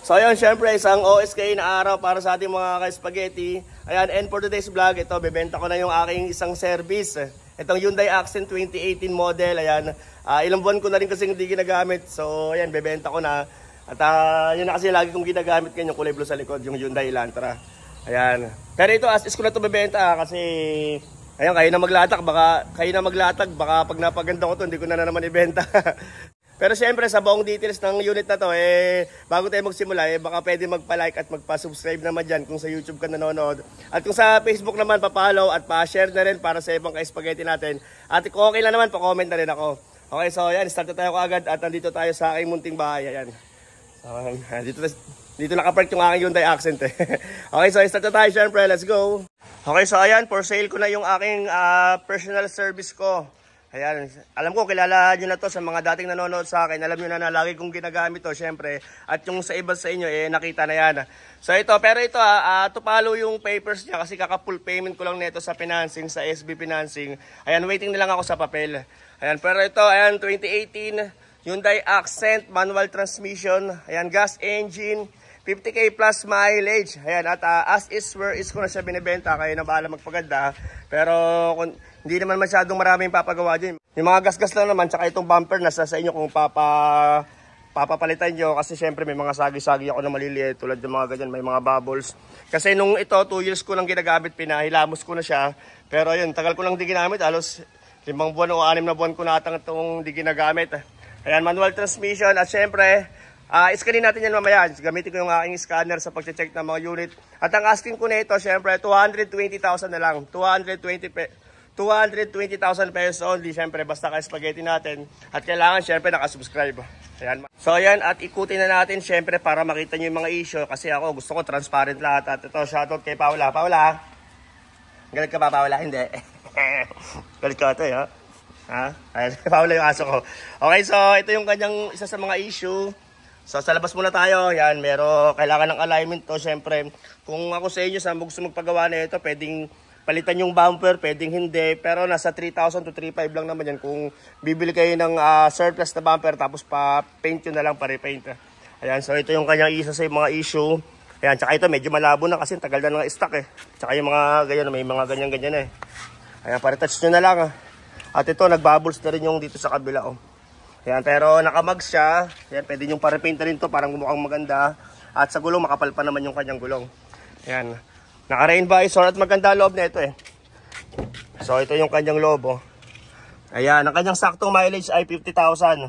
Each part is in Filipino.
So ayun, syempre isang OSK na araw para sa ating mga ka-spaghetti. Ayan, and for today's vlog, ito, bebenta ko na yung aking isang service. Itong Hyundai Accent 2018 model. Ayan, ilang buwan ko na rin kasi hindi ginagamit. So ayan, bebenta ko na. At yun na kasi lagi kong ginagamit ngayon, yung kulay blue sa likod, yung Hyundai Elantra. Ayan. Pero ito, as is ko na ito bebenta kasi ayan, kayo na maglatag, baka pag napaganda ko ito, hindi ko na naman ibenta. Pero syempre sa buong details ng unit na to, bago tayo magsimula, baka pwede magpa-like at magpa-subscribe naman dyan kung sa YouTube ka nanonood. At kung sa Facebook naman, pa-follow at pa-share na rin para sa ibang ka-spaghetti natin. At kung okay lang naman, pa-comment na rin ako. Okay, so yan, start na tayo kaagad at nandito tayo sa aking munting bahay. Ayan. Dito nakapark yung aking Hyundai Accent Okay, so start na tayo syempre, let's go. Okay, so ayan, for sale ko na yung aking personal service ko. Ayan, alam ko kilala nyo na to sa mga dating nanonood sa akin. Alam nyo na lagi kong ginagamit to syempre. At yung sa iba sa inyo, nakita na yan. So ito, pero ito tupalo yung papers niya kasi kaka-full payment ko lang nito sa financing, sa SB Financing. Ayan, waiting na lang ako sa papel. Ayan, pero ito, ayan, 2018 Hyundai Accent, manual transmission. Ayan, gas engine, 50k plus mileage. Ayan, at as is where is ko na siya binibenta. Kayo na bahala magpaganda. Pero hindi naman masyadong maraming papagawa dyan. Yung mga gas-gas lang naman, tsaka itong bumper nasa sa inyo kung papapalitan nyo. Kasi syempre may mga sagi-sagi ako na maliliit. Tulad ng mga ganyan, may mga bubbles. Kasi nung ito, 2 years ko nang ginagamit, pinahilamos ko na siya. Pero yun, tagal ko lang di ginamit. Halos 5 buwan o 6 na buwan ko na itong di ginagamit. Ayan, manual transmission. At syempre, iskanin natin yan mamaya. Gamitin ko yung aking scanner sa pag-check ng mga unit. At ang asking ko na ito, syempre, 220,000 na lang. 220,000 pesos only. Syempre, basta ka-spaghetti natin. At kailangan, syempre, nakasubscribe. Ayan. So, ayan. At ikutin na natin, syempre, para makita nyo yung mga issue. Kasi ako, gusto ko transparent lahat. At ito, shoutout kay Paula. Paula, galit ka ba, Paula? Hindi. Galit ka ito, ha? Ayan, Paula yung aso ko. Okay, so, ito yung kanyang isa sa mga issue. So sa labas muna tayo, yan, kailangan ng alignment to, syempre. Kung ako sa inyo, saan mo gusto magpagawa na ito, pwedeng palitan yung bumper, pwedeng hindi. Pero nasa 3,000 to 3,500 lang naman yan kung bibili kayo ng surplus na bumper, tapos pa-paint yun na lang, pa-repaint. Ayan, so ito yung kanyang isa sa mga issue. Ayan, tsaka ito, medyo malabo na kasi tagal na ng stock Tsaka yung mga ganyan, may mga ganyan-ganyan Ayan, pare-touch nyo na lang At ito, nagbubbles na rin yung dito sa kabila Ayan, pero nakamags siya. Ayan, pwede yung pa-repaint na rin to, parang mukhang maganda. At sa gulong, makapal pa naman yung kanyang gulong. Ayan, naka-rain visor at maganda loob na ito So ito yung kanyang loob Ayan, ang kanyang saktong mileage ay 50,000.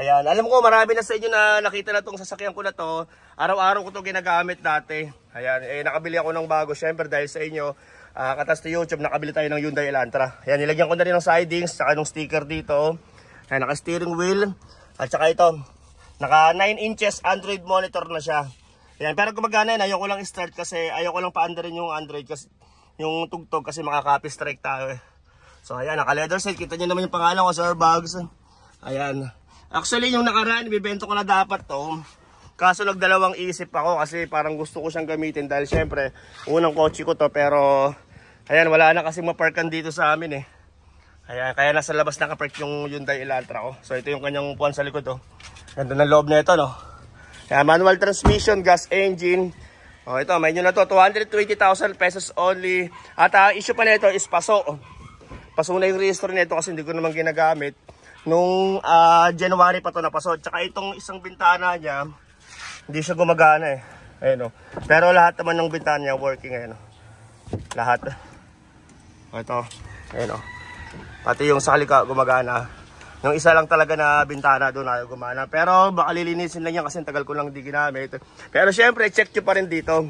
Ayan, alam ko marami na sa inyo na nakita na itong sasakyan ko na to. Araw-araw ko itong ginagamit dati. Ayan, nakabili ako ng bago syempre dahil sa inyo. Katas to YouTube, nakabili tayo ng Hyundai Elantra. Ayan, nilagyan ko na rin ng sidings, saka ng sticker dito. Ayan, naka-steering wheel. At saka ito, naka 9 inches Android monitor na siya. Ayan, pero gumagana yan. Ayaw ko lang start kasi ayaw ko lang pa-underin yung Android kasi yung tugtog kasi makaka-copy strike tayo So ayan, naka-leather set. Kita nyo naman yung pangalan ko, Sir Bugs. Ayan. Actually, yung nakaraan, ibibento ko na dapat to. Kaso nagdalawang isip ako kasi parang gusto ko siyang gamitin dahil syempre, unang kotse ko to. Pero, ayan, wala na kasi maparkan dito sa amin Ayan, kaya nasa labas nakapark yung Hyundai Elantra ko. So ito yung kanyang upuan sa likod Ganda ng loob na ito Ayan, manual transmission, gas engine. Ito, may nyo na to, 220,000 pesos only. At issue pa na ito is paso. Paso na yung register nito kasi hindi ko naman ginagamit. Nung January pa to na paso. Tsaka itong isang bintana niya, hindi siya gumagana Ayan Pero lahat naman ng bintana niya working Lahat. Ito, ayan Pati yung sa halika gumagana. Yung isa lang talaga na bintana doon ayaw gumana. Pero baka lilinisin lang yan kasi tagal ko lang di ginamit. Pero syempre check nyo pa rin dito.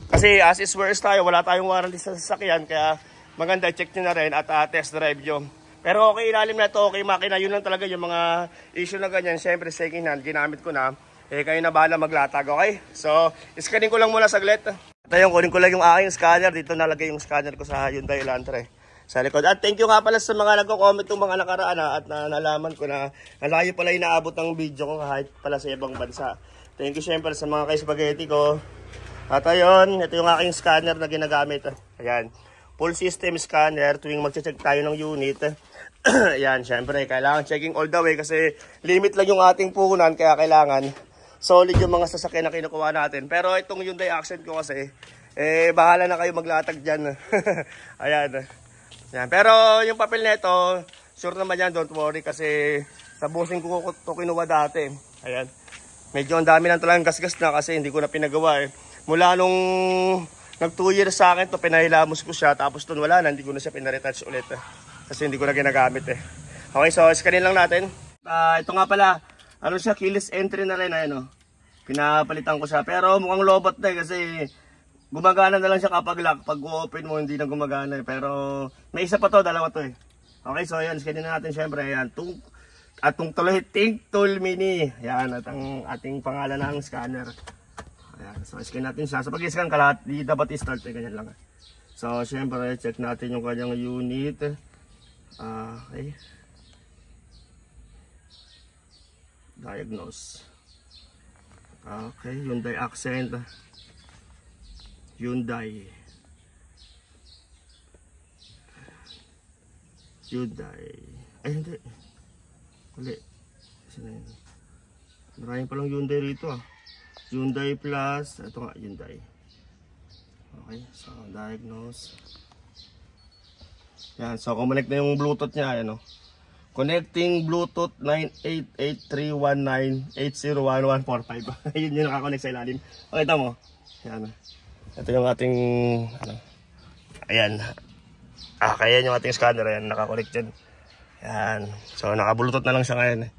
Kasi as is where is tayo, wala tayong warranty sa sasakyan. Kaya maganda check nyo na rin at test drive nyo. Pero okay ilalim na ito, okay makina. Yun lang talaga yung mga issue na ganyan. Syempre second hand, ginamit ko na. Kayo na bahala maglatag, okay? So, iskanin ko lang muna saglit. At ayun, kunin ko lang yung aking scanner. Dito nalagay yung scanner ko sa Hyundai Elantra sa likod. At thank you nga pala sa mga nagko-comment ng mga nakaraan at nalaman ko na nalayo pala inaabot ng video ko kahit pala sa ibang bansa. Thank you syempre sa mga ka-spaghetti ko. At ayun, ito yung aking scanner na ginagamit. Ayan, full system scanner tuwing mag-check tayo ng unit. Ayan, syempre kailangan checking all the way kasi limit lang yung ating puhunan kaya kailangan solid yung mga sasakyan na kinukuha natin. Pero itong Hyundai Accent ko kasi, bahala na kayo maglatag dyan. Ayan. Yan. Pero yung papel nito, sure naman yan, don't worry, kasi sa busing ko ito kinuha dati. Ayan. Medyo ang dami lang talagang gasgas na kasi hindi ko na pinagawa Mula nung nag 2 years sa akin to, pinahilamos ko siya, tapos dun wala na, hindi ko na siya pinaretouch ulit. Kasi hindi ko na ginagamit Okay, so scanin lang natin. Ito nga pala, ano siya, keyless entry na rin, pinapalitan ko siya. Pero mukhang lobot na kasi gumagana na lang siya kapag lock. Pag open mo, hindi na gumagana Pero may isa pa to, dalawa to Okay, so ayan, scanin na natin syempre. Ayan, atong Think Tool Mini. Ayan, at ang ating pangalan ng scanner. Ayan, so scan natin siya. So pag i-scan ka lahat, di dapat i-start ganyan lang. So syempre, check natin yung kanyang unit. Okay. Diagnose. Okay, Hyundai Accent. Hyundai. Ay, hindi. Uli. Maraming palang Hyundai rito Hyundai Plus. Ito nga, Hyundai. Okay, so diagnose. Yan, so connect na yung Bluetooth niya, Connecting Bluetooth 9883198011145. Yun yung nakakonect sa ilalim. Pakita mo. Yan. Ito yung ating ayan. Kaya yung ating scanner. Ayan, nakakonect dyan. Yan. So naka-Bluetooth na lang siya ngayon.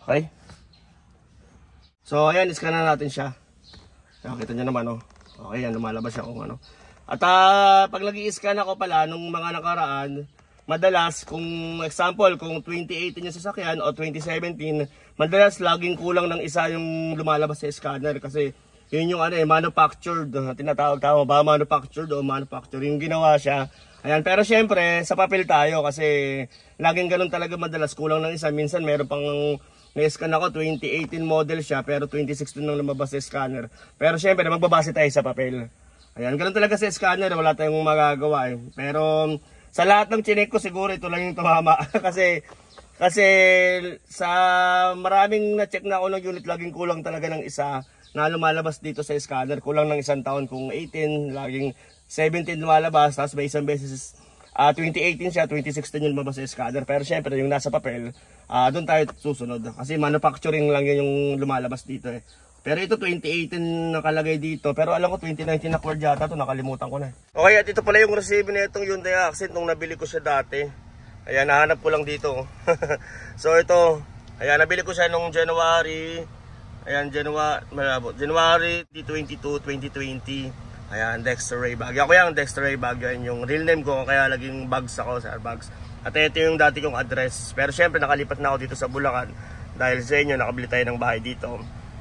Okay. So ayan, iscan na natin siya. Nakita nyo naman Okay, yan, lumalabas siya kung At pag nag-i-scan ako pala nung mga nakaraan, madalas, kung example, kung 2018 yung sasakyan o 2017, madalas laging kulang ng isa yung lumalabas sa scanner kasi yun yung manufactured, tinatawag tama ba, manufactured o manufactured, yung ginawa siya. Ayan, pero syempre, sa papel tayo kasi laging ganun talaga madalas, kulang ng isa. Minsan meron pang na-scan ako, 2018 model siya, pero 2016 nang lumabas sa scanner. Pero syempre, magbabase tayo sa papel. Ayan, ganun talaga sa scanner, wala tayong magagawa Pero sa lahat ng chinek ko siguro ito lang yung tumama kasi sa maraming na-check na ako ng unit, laging kulang talaga ng isa na lumalabas dito sa scanner. Kulang ng isang taon, kung 18, laging 17 lumalabas, tapos may isang beses 2018 siya, 2016 yung lumabas sa scanner. Pero syempre yung nasa papel, doon tayo susunod kasi manufacturing lang yun yung lumalabas dito Pero ito 2018 nakalagay dito. Pero alam ko 2019 na cord yata ito. Nakalimutan ko na Okay, at ito pala yung receive na itong Hyundai Accent nung nabili ko siya dati. Ayan, nahanap ko lang dito So ito, ayan, nabili ko siya nung January. Ayan, January 22, 2020. Ayan, Dexter Ray Baguio. Ako yung Dexter Ray Baguio. Ayan yung real name ko. Kaya laging bags ako sa bags. At ito yung dati kong address. Pero syempre nakalipat na ako dito sa Bulacan. Dahil sa inyo, nakabili tayo ng bahay dito.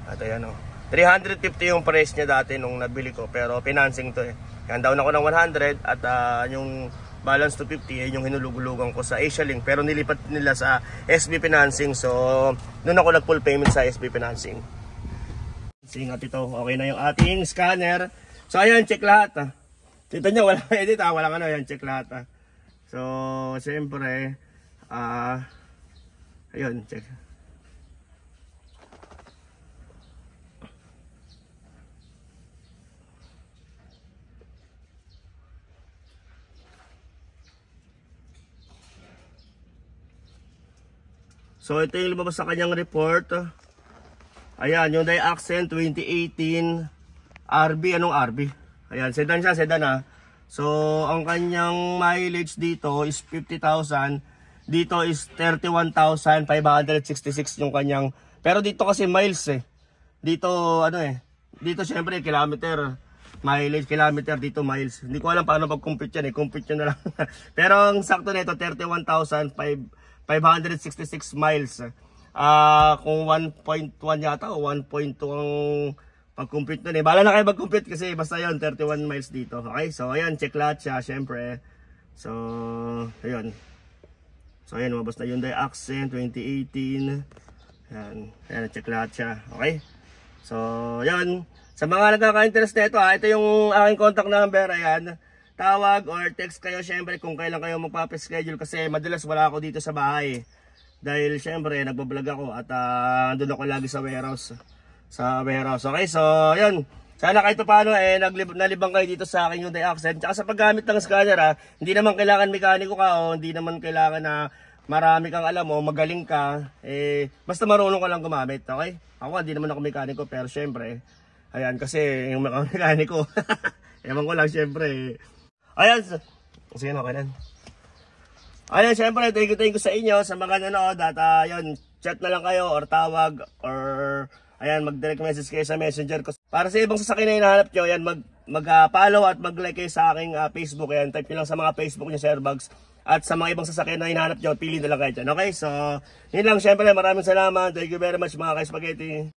At ayan 350 yung price niya dati nung nabili ko. Pero financing to Yan, down ako ng 100. At yung balance to 50 yung hinulugulugan ko sa Asia Link. Pero nilipat nila sa SB Financing. So, doon ako nag-full payment sa SB Financing. At ito, okay na yung ating scanner. So, ayan, check lahat Kita nyo, walang edit walang ayan, check lahat So, siyempre, ayun, check. So ito yung lumabas sa kanyang report. Ayan, yung Hyundai Accent 2018 RB. Anong RB? Ayan, sedan siya, sedan So ang kanyang mileage dito is 50,000. Dito is 31,566 yung kanyang. Pero dito kasi miles Dito dito syempre kilometer. Mileage, kilometer, dito miles. Hindi ko alam paano pag-compute yan compute nyo na lang. Pero ang sakto nito 31,566 miles. Kung 1.1 yata o 1.2 ang pag-compute nun Bala na kayo mag-compute kasi basta yun, 31 miles dito. Okay, so ayan, check lahat siya, syempre. So, ayun. So ayan, mabas na Hyundai Accent 2018. Ayan, check lahat siya. Okay. So, ayan. Sa mga nagkaka-interest na ito yung aking contact number. Ayan. Tawag or text kayo syempre kung kailan kayo magpapaschedule kasi madalas wala ako dito sa bahay. Dahil syempre nagbablog ako at andun ako lagi sa warehouse. sa warehouse. Okay, so yun. Sana kahit paano nalibang kayo dito sa aking Hyundai Accent. Tsaka sa paggamit ng scanner hindi naman kailangan mekaniko ka o hindi naman kailangan na marami kang alam o magaling ka. Basta marunong ka lang gumamit, okay? Ako hindi naman ako mekaniko pero syempre, ayan kasi yung mekaniko, ewan ko lang syempre. Ayan, sige na, okay lang. Ayan, syempre, thank you sa inyo sa mga nanood at yun, chat na lang kayo or tawag or ayan, mag-direct message kayo sa messenger ko. Para sa ibang sasakyan na hinahanap nyo, ayan, mag-follow at mag-like kayo sa aking Facebook. Ayan, type nyo lang sa mga Facebook nyo, Sir Bugs. At sa mga ibang sasakyan na hinahanap nyo, pili na lang kayo dyan. Okay, so, yun lang, syempre, maraming salamat. Thank you very much mga ka-spaghetti.